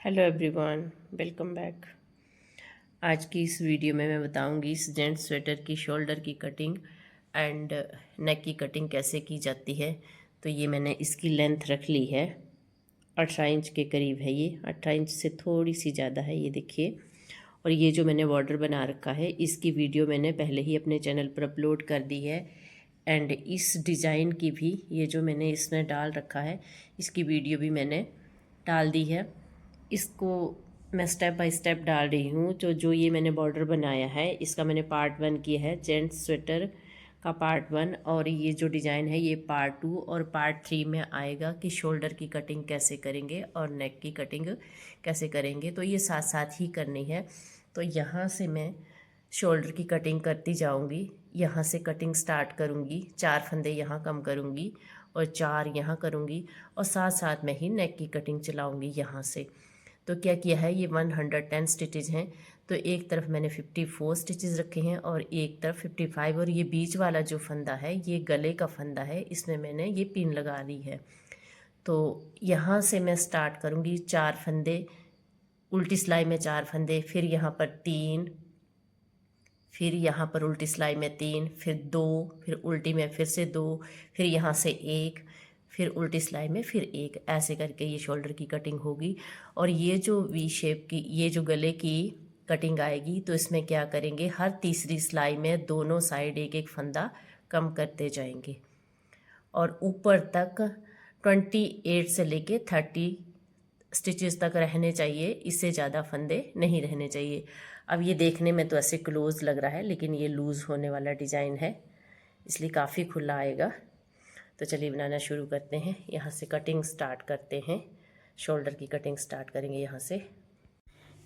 Hello everyone, welcome back. आज की इस वीडियो में मैं बताऊंगी इस जेंट्स स्वेटर की शोल्डर की कटिंग एंड नेक की कटिंग कैसे की जाती है। तो ये मैंने इसकी लेंथ रख ली है 18 इंच के करीब है। ये 18 इंच से थोड़ी सी ज़्यादा है, ये देखिए। और ये जो मैंने बॉर्डर बना रखा है इसकी वीडियो मैंने पहले ही अपने चैनल पर अपलोड कर दी है। एंड इस डिज़ाइन की भी, ये जो मैंने इसमें डाल रखा है इसकी वीडियो भी मैंने डाल दी है। इसको मैं स्टेप बाय स्टेप डाल रही हूँ। जो ये मैंने बॉर्डर बनाया है इसका मैंने पार्ट 1 किया है, जेंट्स स्वेटर का पार्ट 1। और ये जो डिज़ाइन है ये पार्ट 2 और पार्ट 3 में आएगा कि शोल्डर की कटिंग कैसे करेंगे और नेक की कटिंग कैसे करेंगे। तो ये साथ साथ ही करनी है। तो यहाँ से मैं शोल्डर की कटिंग करती जाऊँगी। यहाँ से कटिंग स्टार्ट करूँगी, 4 फंदे यहाँ कम करूँगी और 4 यहाँ करूँगी और साथ साथ में ही नेक की कटिंग चलाऊँगी यहाँ से। तो क्या किया है, ये 110 स्टिचेज हैं। तो एक तरफ मैंने 54 स्टिचेस रखे हैं और एक तरफ 55। और ये बीच वाला जो फंदा है ये गले का फंदा है, इसमें मैंने ये पिन लगा दी है। तो यहाँ से मैं स्टार्ट करूँगी, 4 फंदे उल्टी सिलाई में, 4 फंदे, फिर यहाँ पर 3, फिर यहाँ पर उल्टी सिलाई में 3, फिर 2, फिर उल्टी में फिर से 2, फिर यहाँ से 1, फिर उल्टी सिलाई में फिर 1। ऐसे करके ये शोल्डर की कटिंग होगी। और ये जो वी शेप की, ये जो गले की कटिंग आएगी, तो इसमें क्या करेंगे, हर तीसरी सिलाई में दोनों साइड एक एक फंदा कम करते जाएंगे और ऊपर तक 28 से लेके 30 स्टिचेस तक रहने चाहिए। इससे ज़्यादा फंदे नहीं रहने चाहिए। अब ये देखने में तो ऐसे क्लोज लग रहा है लेकिन ये लूज़ होने वाला डिज़ाइन है, इसलिए काफ़ी खुला आएगा। तो चलिए बनाना शुरू करते हैं। यहाँ से कटिंग स्टार्ट करते हैं, शोल्डर की कटिंग स्टार्ट करेंगे यहाँ से।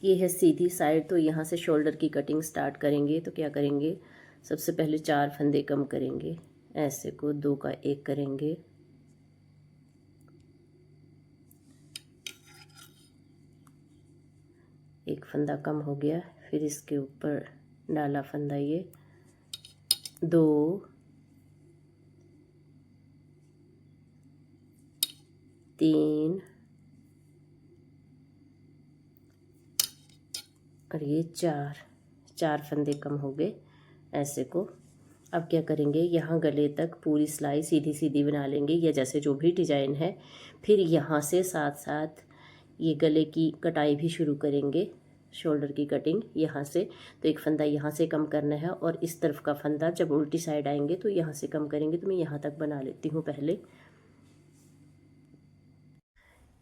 ये है सीधी साइड, तो यहाँ से शोल्डर की कटिंग स्टार्ट करेंगे। तो क्या करेंगे, सबसे पहले 4 फंदे कम करेंगे, ऐसे को 2 का 1 करेंगे, एक फंदा कम हो गया, फिर इसके ऊपर डाला फंदा, ये 2, 3 और ये 4 फंदे कम हो गए ऐसे को। अब क्या करेंगे, यहाँ गले तक पूरी सिलाई सीधी सीधी बना लेंगे या जैसे जो भी डिज़ाइन है। फिर यहाँ से साथ साथ ये गले की कटाई भी शुरू करेंगे, शोल्डर की कटिंग यहाँ से। तो एक फंदा यहाँ से कम करना है और इस तरफ का फंदा जब उल्टी साइड आएंगे तो यहाँ से कम करेंगे। तो मैं यहाँ तक बना लेती हूँ पहले।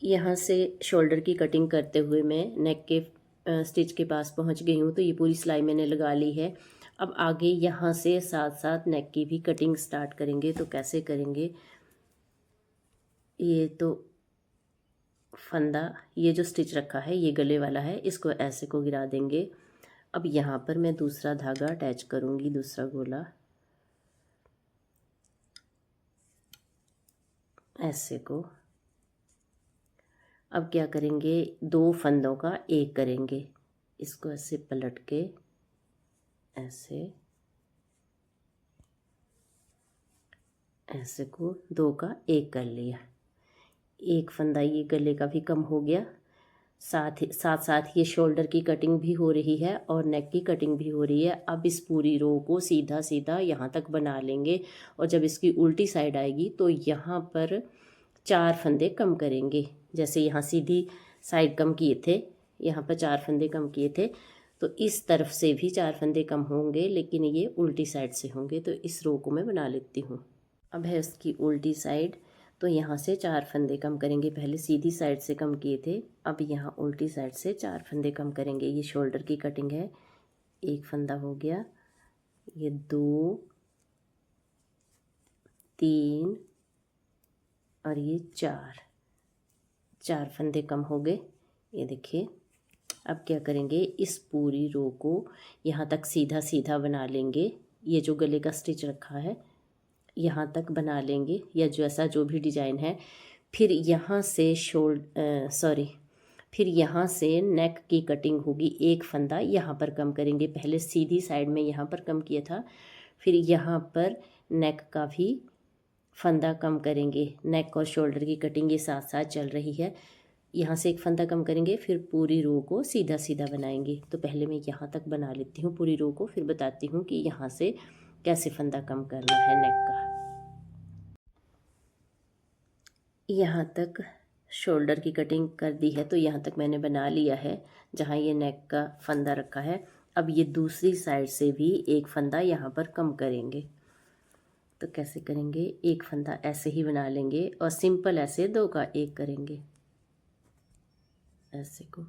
यहाँ से शोल्डर की कटिंग करते हुए मैं नेक के स्टिच के पास पहुँच गई हूँ। तो ये पूरी सिलाई मैंने लगा ली है। अब आगे यहाँ से साथ साथ नेक की भी कटिंग स्टार्ट करेंगे। तो कैसे करेंगे, ये तो फंदा, ये जो स्टिच रखा है ये गले वाला है, इसको ऐसे को गिरा देंगे। अब यहाँ पर मैं दूसरा धागा अटैच करूँगी, दूसरा गोला ऐसे को। अब क्या करेंगे, 2 फंदों का 1 करेंगे, इसको ऐसे पलट के ऐसे को 2 का 1 कर लिया। एक फंदा ये गले का भी कम हो गया, साथ ये शोल्डर की कटिंग भी हो रही है और नेक की कटिंग भी हो रही है। अब इस पूरी रो को सीधा सीधा यहाँ तक बना लेंगे और जब इसकी उल्टी साइड आएगी तो यहाँ पर 4 फंदे कम करेंगे। जैसे यहाँ सीधी साइड कम किए थे, यहाँ पर 4 फंदे कम किए थे, तो इस तरफ से भी 4 फंदे कम होंगे लेकिन ये उल्टी साइड से होंगे। तो इस रो को मैं बना लेती हूँ। अब है उसकी उल्टी साइड, तो यहाँ से 4 फंदे कम करेंगे। पहले सीधी साइड से कम किए थे, अब यहाँ उल्टी साइड से 4 फंदे कम करेंगे। ये शोल्डर की कटिंग है, एक फंदा हो गया, ये 2, 3 और ये 4 फंदे कम हो गए, ये देखिए। अब क्या करेंगे, इस पूरी रो को यहाँ तक सीधा सीधा बना लेंगे। ये जो गले का स्टिच रखा है यहाँ तक बना लेंगे या जैसा जो भी डिज़ाइन है। फिर यहाँ से फिर यहाँ से नेक की कटिंग होगी। एक फंदा यहाँ पर कम करेंगे, पहले सीधी साइड में यहाँ पर कम किया था, फिर यहाँ पर नेक का भी फंदा कम करेंगे। नेक और शोल्डर की कटिंग ये साथ साथ चल रही है। यहाँ से एक फंदा कम करेंगे, फिर पूरी रो को सीधा सीधा बनाएंगे। तो पहले मैं यहाँ तक बना लेती हूँ पूरी रो को, फिर बताती हूँ कि यहाँ से कैसे फंदा कम करना है नेक का। यहाँ तक शोल्डर की कटिंग कर दी है, तो यहाँ तक मैंने बना लिया है जहाँ ये नेक का फंदा रखा है। अब ये दूसरी साइड से भी एक फंदा यहाँ पर कम करेंगे। तो कैसे करेंगे, एक फंदा ऐसे ही बना लेंगे और सिंपल ऐसे 2 का 1 करेंगे, ऐसे को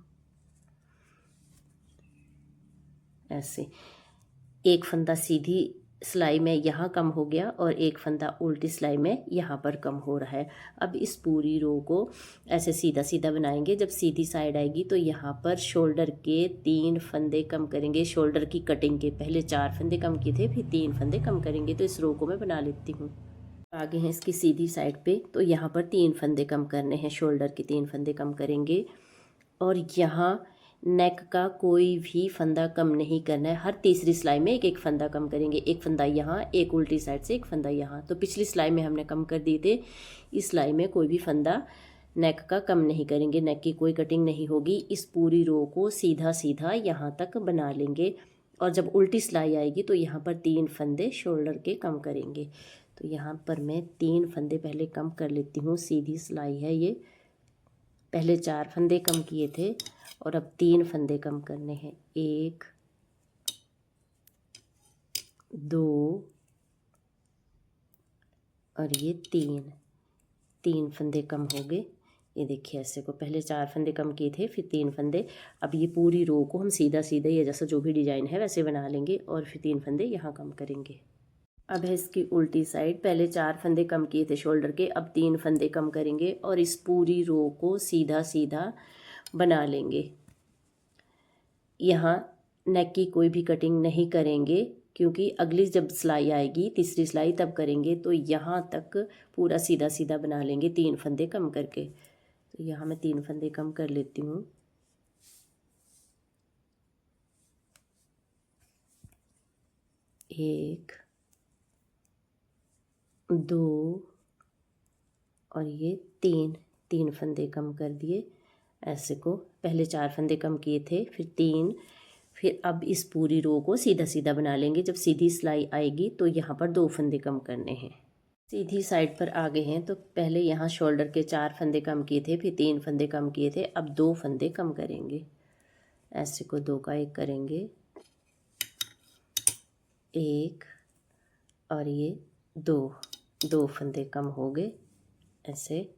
ऐसे। एक फंदा सीधी सिलाई में यहाँ कम हो गया और एक फंदा उल्टी सिलाई में यहाँ पर कम हो रहा है। अब इस पूरी रो को ऐसे सीधा सीधा बनाएंगे। जब सीधी साइड आएगी तो यहाँ पर शोल्डर के 3 फंदे कम करेंगे। शोल्डर की कटिंग के पहले 4 फंदे कम किए थे, फिर 3 फंदे कम करेंगे। तो इस रो को मैं बना लेती हूँ। आगे हैं इसकी सीधी साइड पे, तो यहाँ पर 3 फंदे कम करने हैं। शोल्डर के 3 फंदे कम करेंगे और यहाँ नेक का कोई भी फंदा कम नहीं करना है। हर तीसरी सिलाई में एक एक फंदा कम करेंगे। एक फंदा यहाँ, एक उल्टी साइड से एक फंदा यहाँ। तो पिछली सिलाई में हमने कम कर दिए थे, इस सिलाई में कोई भी फंदा नेक का कम नहीं करेंगे। नेक की कोई कटिंग नहीं होगी। इस पूरी रो को सीधा सीधा यहाँ तक बना लेंगे और जब उल्टी सिलाई आएगी तो यहाँ पर 3 फंदे शोल्डर के कम करेंगे। तो यहाँ पर मैं 3 फंदे पहले कम कर लेती हूँ। सीधी सिलाई है ये, पहले 4 फंदे कम किए थे और अब 3 फंदे कम करने हैं। 1 2 और ये 3 फंदे कम हो गए। ये देखिए ऐसे को पहले 4 फंदे कम किए थे, फिर 3 फंदे। अब ये पूरी रो को हम सीधा सीधा ये जैसा जो भी डिजाइन है वैसे बना लेंगे और फिर 3 फंदे यहाँ कम करेंगे। अब है इसकी उल्टी साइड। पहले 4 फंदे कम किए थे शोल्डर के, अब 3 फंदे कम करेंगे और इस पूरी रो को सीधा सीधा बना लेंगे। यहाँ नेक की कोई भी कटिंग नहीं करेंगे क्योंकि अगली जब सिलाई आएगी, तीसरी सिलाई, तब करेंगे। तो यहाँ तक पूरा सीधा सीधा बना लेंगे 3 फंदे कम करके। तो यहाँ मैं 3 फंदे कम कर लेती हूँ। 1 2 और ये 3 फंदे कम कर दिए। ऐसे को पहले 4 फंदे कम किए थे, फिर 3, फिर अब इस पूरी रो को सीधा सीधा बना लेंगे। जब सीधी सिलाई आएगी तो यहाँ पर 2 फंदे कम करने हैं। सीधी साइड पर आ गए हैं तो पहले यहाँ शोल्डर के 4 फंदे कम किए थे, फिर 3 फंदे कम किए थे, अब 2 फंदे कम करेंगे। ऐसे को 2 का 1 करेंगे, 1 और ये 2 फंदे कम हो गए। ऐसे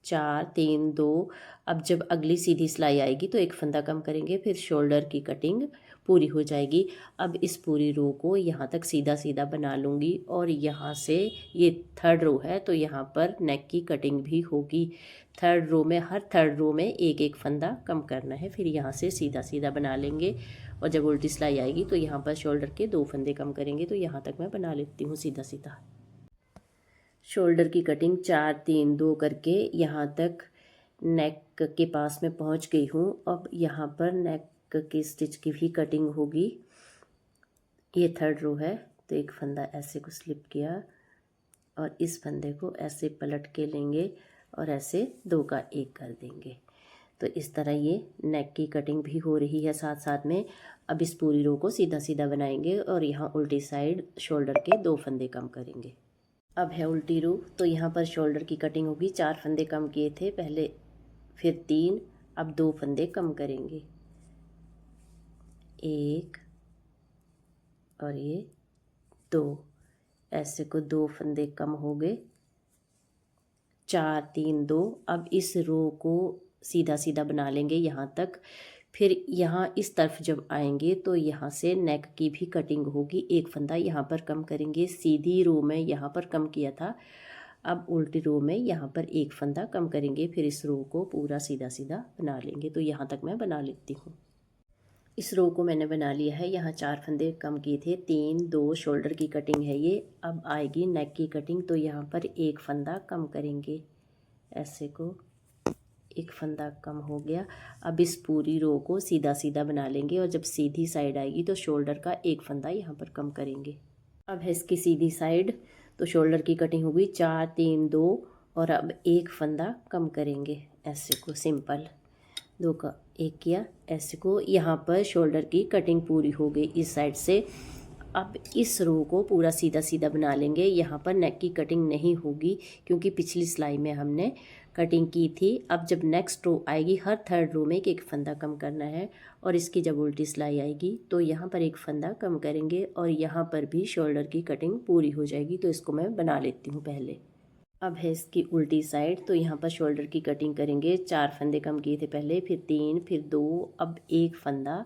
4 3 2। अब जब अगली सीधी सिलाई आएगी तो एक फंदा कम करेंगे, फिर शोल्डर की कटिंग पूरी हो जाएगी। अब इस पूरी रो को यहाँ तक सीधा सीधा बना लूँगी और यहाँ से ये 3rd रो है तो यहाँ पर नेक की कटिंग भी होगी। 3rd रो में, हर 3rd रो में एक एक फंदा कम करना है, फिर यहाँ से सीधा सीधा बना लेंगे और जब उल्टी सिलाई आएगी तो यहाँ पर शोल्डर के 2 फंदे कम करेंगे। तो यहाँ तक मैं बना लेती हूँ सीधा सीधा। शोल्डर की कटिंग 4 3 2 करके यहाँ तक नेक के पास में पहुँच गई हूँ। अब यहाँ पर नेक की स्टिच की भी कटिंग होगी। ये 3rd रो है तो एक फंदा ऐसे को स्लिप किया और इस फंदे को ऐसे पलट के लेंगे और ऐसे 2 का 1 कर देंगे। तो इस तरह ये नेक की कटिंग भी हो रही है साथ साथ में। अब इस पूरी रो को सीधा सीधा बनाएंगे और यहाँ उल्टी साइड शोल्डर के 2 फंदे कम करेंगे। अब है उल्टी रो, तो यहाँ पर शोल्डर की कटिंग होगी। 4 फंदे कम किए थे पहले, फिर 3, अब 2 फंदे कम करेंगे। 1 और ये 2, ऐसे को 2 फंदे कम हो गए। 4 3 2। अब इस रो को सीधा सीधा बना लेंगे यहाँ तक। फिर यहाँ इस तरफ जब आएंगे तो यहाँ से नेक की भी कटिंग होगी। एक फंदा यहाँ पर कम करेंगे। सीधी रो में यहाँ पर कम किया था, अब उल्टी रो में यहाँ पर एक फंदा कम करेंगे। फिर इस रो को पूरा सीधा सीधा बना लेंगे। तो यहाँ तक मैं बना लेती हूँ। इस रो को मैंने बना लिया है। यहाँ 4 फंदे कम किए थे, 3 2 शोल्डर की कटिंग है ये। अब आएगी नेक की कटिंग, तो यहाँ पर एक फंदा कम करेंगे। ऐसे को एक फंदा कम हो गया। अब इस पूरी रो को सीधा सीधा बना लेंगे और जब सीधी साइड आएगी तो शोल्डर का एक फंदा यहाँ पर कम करेंगे। अब है इसकी सीधी साइड, तो शोल्डर की कटिंग होगी 4 3 2 और अब एक फंदा कम करेंगे। ऐसे को सिंपल 2 का 1 किया ऐसे को। यहाँ पर शोल्डर की कटिंग पूरी हो गई इस साइड से। अब इस रो को पूरा सीधा सीधा बना लेंगे। यहाँ पर नेक की कटिंग नहीं होगी क्योंकि पिछली सिलाई में हमने कटिंग की थी। अब जब नेक्स्ट रो आएगी, हर थर्ड रो में एक फंदा कम करना है और इसकी जब उल्टी सिलाई आएगी तो यहाँ पर एक फंदा कम करेंगे और यहाँ पर भी शोल्डर की कटिंग पूरी हो जाएगी। तो इसको मैं बना लेती हूँ पहले। अब है इसकी उल्टी साइड, तो यहाँ पर शोल्डर की कटिंग करेंगे। 4 फंदे कम किए थे पहले, फिर 3, फिर 2, अब 1 फंदा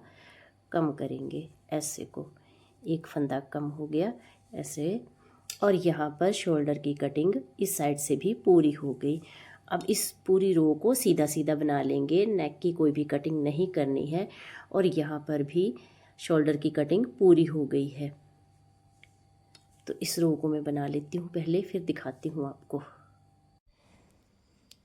कम करेंगे ऐसे को। 1 फंदा कम हो गया ऐसे। और यहाँ पर शोल्डर की कटिंग इस साइड से भी पूरी हो गई। अब इस पूरी रो को सीधा सीधा बना लेंगे, नेक की कोई भी कटिंग नहीं करनी है। और यहाँ पर भी शोल्डर की कटिंग पूरी हो गई है। तो इस रो को मैं बना लेती हूँ पहले, फिर दिखाती हूँ आपको।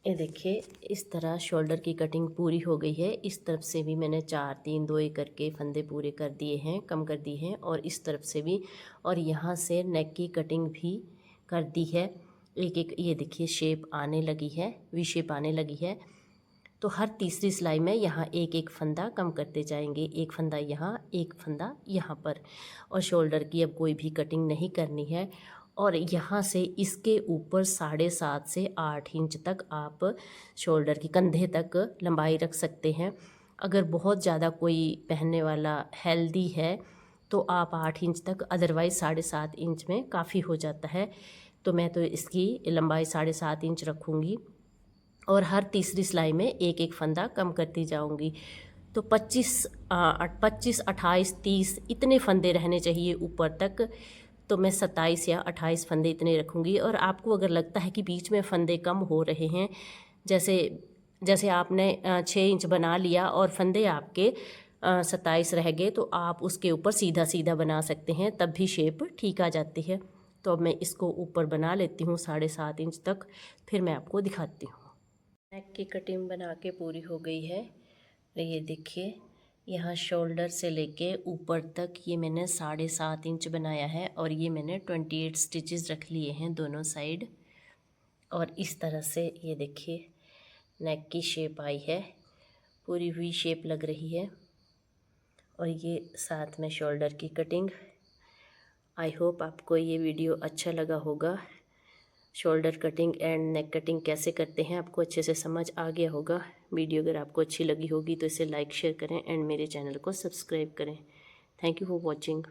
ये देखिए इस तरह शोल्डर की कटिंग पूरी हो गई है। इस तरफ से भी मैंने 4, 3, 2 एक करके फंदे पूरे कर दिए हैं, कम कर दिए हैं। और इस तरफ से भी, और यहाँ से नेक की कटिंग भी कर दी है। एक एक ये देखिए शेप आने लगी है, वी शेप आने लगी है। तो हर तीसरी सिलाई में यहाँ एक एक फंदा कम करते जाएंगे। 1 फंदा यहाँ, 1 फंदा यहाँ पर। और शोल्डर की अब कोई भी कटिंग नहीं करनी है। और यहाँ से इसके ऊपर 7.5 से 8 इंच तक आप शोल्डर की कंधे तक लंबाई रख सकते हैं। अगर बहुत ज़्यादा कोई पहनने वाला हेल्दी है तो आप 8 इंच तक, अदरवाइज़ 7.5 इंच में काफ़ी हो जाता है। तो मैं तो इसकी लंबाई 7.5 इंच रखूँगी और हर तीसरी सिलाई में एक एक फंदा कम करती जाऊँगी। तो 25, 28, 30 इतने फंदे रहने चाहिए ऊपर तक। तो मैं 27 या 28 फंदे इतने रखूँगी। और आपको अगर लगता है कि बीच में फंदे कम हो रहे हैं, जैसे आपने 6 इंच बना लिया और फंदे आपके 27 रह गए, तो आप उसके ऊपर सीधा सीधा बना सकते हैं, तब भी शेप ठीक आ जाती है। तो अब मैं इसको ऊपर बना लेती हूँ 7.5 इंच तक, फिर मैं आपको दिखाती हूँ। नेक की कटिंग बना के पूरी हो गई है। ये देखिए यहाँ शोल्डर से लेके ऊपर तक ये मैंने 7.5 इंच बनाया है और ये मैंने 28 स्टिचेस रख लिए हैं दोनों साइड। और इस तरह से ये देखिए नेक की शेप आई है, पूरी हुई शेप लग रही है। और ये साथ में शोल्डर की कटिंग। आई होप आपको ये वीडियो अच्छा लगा होगा। Shoulder cutting and neck cutting कैसे करते हैं आपको अच्छे से समझ आ गया होगा। वीडियो अगर आपको अच्छी लगी होगी तो इसे लाइक शेयर करें एंड मेरे चैनल को सब्सक्राइब करें। Thank you for watching.